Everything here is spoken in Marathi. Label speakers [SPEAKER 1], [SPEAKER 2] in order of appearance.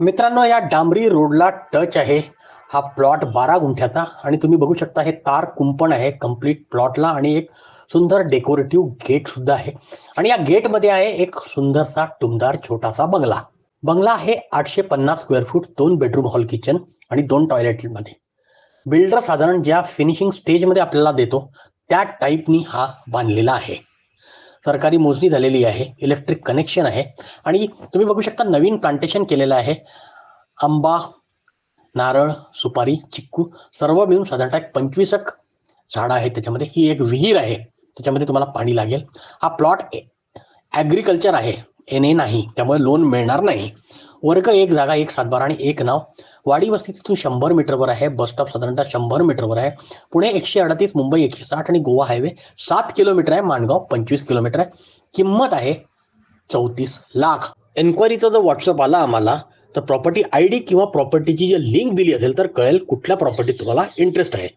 [SPEAKER 1] मित्रांनो, या डांबरी रोडला टच आहे हा प्लॉट 12 गुंठ्याचा आणि तुम्ही बघू शकता हे तार कुंपण आहे कंप्लीट प्लॉटला आणि एक सुंदर डेकोरेटिव्ह गेट सुद्धा आहे. आणि या गेटमध्ये आहे एक सुंदरसा टुमदार छोटासा बंगला. बंगला आहे 850 square foot, 2 bedroom hall kitchen आणि 2 टॉयलेट मध्ये. बिल्डर साधारण ज्या फिनिशिंग स्टेजमध्ये आपल्याला देतो त्या टाईपनी हा बांधलेला आहे. सरकारी मोजणी झालेली आहे, इलेक्ट्रिक कनेक्शन आहे आणि तुम्ही बघू शकता नवीन प्लांटेशन केलेलं आहे. आंबा, नारळ, सुपारी, चिक्कू सर्व मिळून साधारणतः 25 झाडं आहेत त्याच्यामध्ये. ही एक विहीर आहे, त्याच्यामध्ये तुम्हाला पाणी लागेल. हा प्लॉट ॲग्रिकल्चर आहे, NA नाही, त्यामुळे लोन मिळणार नाही. वर्ग 1 जागा, 1 सातबारा आणि 1 नाव. वाडी वस्ती तिथून 100 मीटरवर आहे. बस स्टॉप साधारणतः 100 मीटरवर आहे. पुणे 138, मुंबई 160 आणि गोवा हायवे 7 किलोमीटर आहे. माणगाव 25 किलोमीटर आहे. किंमत आहे 34 लाख. एन्क्वायरीचा जर व्हॉट्सअप आला आम्हाला तर प्रॉपर्टी ID किंवा प्रॉपर्टीची जी लिंक दिली असेल तर कळेल कुठल्या प्रॉपर्टीत तुम्हाला इंटरेस्ट आहे.